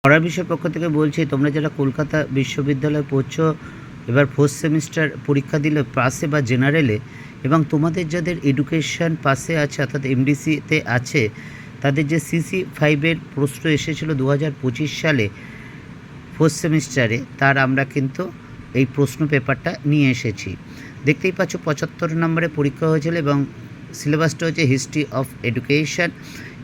পড়ার বিষয়ের পক্ষ থেকে বলছি, তোমরা যারা কলকাতা বিশ্ববিদ্যালয়ে পড়ছো, এবার 4th সেমিস্টার পরীক্ষা দিলে পাসে বা জেনারেলে, এবং তোমাদের যাদের এডুকেশন পাসে আছে অর্থাৎ এমডিসিতে আছে, তাদের যে CC5 প্রশ্ন এসেছিলো 2025 সালে 4th সেমিস্টারে, তার আমরা কিন্তু এই প্রশ্ন পেপারটা নিয়ে এসেছি। দেখতেই পাচ্ছ 75 নম্বরে পরীক্ষা হয়েছিল এবং সিলেবাসটা হচ্ছে হিস্ট্রি অফ এডুকেশন।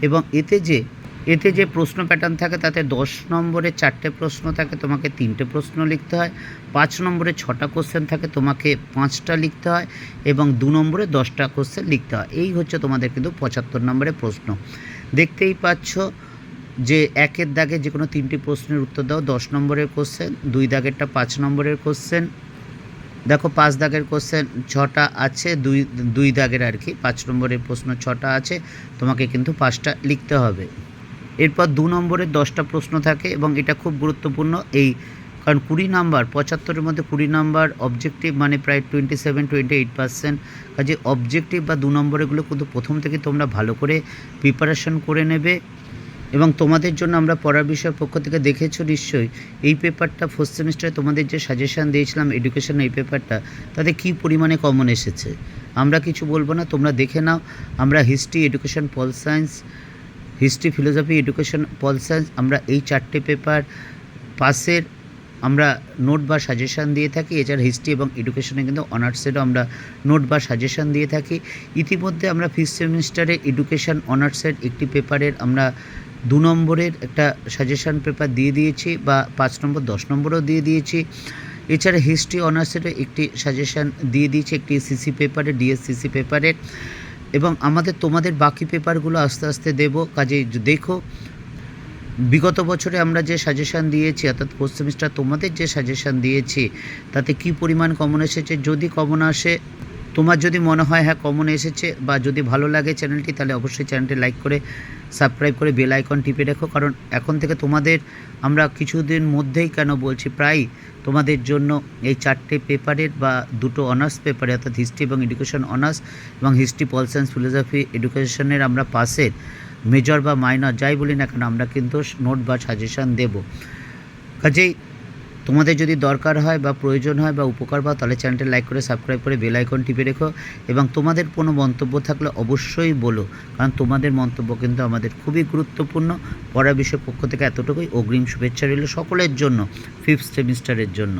এবং এতে যে প্রশ্ন প্যাটার্ন থাকে তাতে 10 নম্বরে 4টে প্রশ্ন থাকে, তোমাকে 3টে প্রশ্ন লিখতে হয়। 5 নম্বরে 6টা কোশ্চেন থাকে, তোমাকে 5টা লিখতে হয়। এবং 2 নম্বরে 10টা কোশ্চেন লিখতে হয়। এই হচ্ছে তোমাদের কিন্তু 75 নম্বরের প্রশ্ন। দেখতেই পাচ্ছ যে 1-এর দাগে যে কোনো 3টি প্রশ্নের উত্তর দাও, 10 নম্বরের কোশ্চেন। 2 দাগেরটা 5 নম্বরের কোশ্চেন। দেখো 5 দাগের কোশ্চেন 6টা আছে, 2 দাগের আর কি 5 নম্বরের প্রশ্ন 6টা আছে, তোমাকে কিন্তু 5টা লিখতে হবে। এরপর 2 নম্বরের 10টা প্রশ্ন থাকে এবং এটা খুব গুরুত্বপূর্ণ, কারণ 20 নাম্বার 75-এর মধ্যে 20 নাম্বার অবজেক্টিভ, মানে প্রায় 27-28%। কাজে অবজেক্টিভ বা 2 নম্বরেগুলো কিন্তু প্রথম থেকে তোমরা ভালো করে প্রিপারেশন করে নেবে। এবং তোমাদের জন্য আমরা পড়ার বিষয়ের পক্ষ থেকে দেখেছো নিশ্চয়ই এই পেপারটা 4th সেমিস্টারে তোমাদের যে সাজেশান দিয়েছিলাম এডুকেশন, এই পেপারটা তাতে কী পরিমাণে কমন এসেছে। আমরা কিছু বলবো না, তোমরা দেখে নাও। আমরা history, education, pol science, history, philosophy, education, pol science, আমরা এই 4টে পেপার পাসের আমরা নোট বা সাজেশান দিয়ে থাকি। এছাড়া হিস্ট্রি এবং এডুকেশনে কিন্তু অনার্সেরও আমরা নোট বা সাজেশান দিয়ে থাকি। ইতিমধ্যে আমরা 5th সেমিস্টারে এডুকেশন অনার্সের একটি পেপারের আমরা 2 নম্বরের একটা সাজেশান পেপার দিয়ে দিয়েছি, বা 5 নম্বর 10 নম্বরও দিয়ে দিয়েছি। এছাড়া হিস্ট্রি অনার্সেরও একটি সাজেশান দিয়ে দিয়েছি, একটি সিসি পেপারের, ডিএসসিসি পেপারের। এবং তোমাদের বাকি পেপারগুলো আস্তে আস্তে দেবো। কাজেই দেখো বিগত বছরে আমরা যে সাজেশান দিয়েছি, অর্থাৎ 4th সেমিস্টার তোমাদের যে সাজেশান দিয়েছি তাতে কি পরিমাণ কমন এসেছে। যদি কমন আসে, তোমার যদি মনে হয় হ্যাঁ কমন এসেছে, বা যদি ভালো লাগে চ্যানেলটি, তাহলে অবশ্যই চ্যানেলটি লাইক করে সাবস্ক্রাইব করে বেল আইকন টিপে রেখো। কারণ এখন থেকে তোমাদের আমরা কিছুদিন মধ্যেই কেন বলছি, প্রায় তোমাদের জন্য এই 4টে পেপারের বা 2টো অনার্স পেপারে, অর্থাৎ হিস্ট্রি এবং এডুকেশন অনার্স এবং হিস্ট্রি, পল সায়েন্স, ফিলোসফি, এডুকেশনের আমরা পাসের মেজর বা মাইনর যাই বলি না কেন আমরা কিন্তু নোট বা সাজেশান দেব। কাজেই তোমাদের যদি দরকার হয় বা প্রয়োজন হয় বা উপকার পাও, তাহলে চ্যানেলটি লাইক করে সাবস্ক্রাইব করে বেল আইকন টিপে রেখো। এবং তোমাদের কোনো মন্তব্য থাকলে অবশ্যই বলো, কারণ তোমাদের মন্তব্য কিন্তু আমাদের খুবই গুরুত্বপূর্ণ। পড়ার বিষয়ের পক্ষ থেকে এতটুকুই। অগ্রিম শুভেচ্ছা রইল সকলের জন্য 5th সেমিস্টারের জন্য।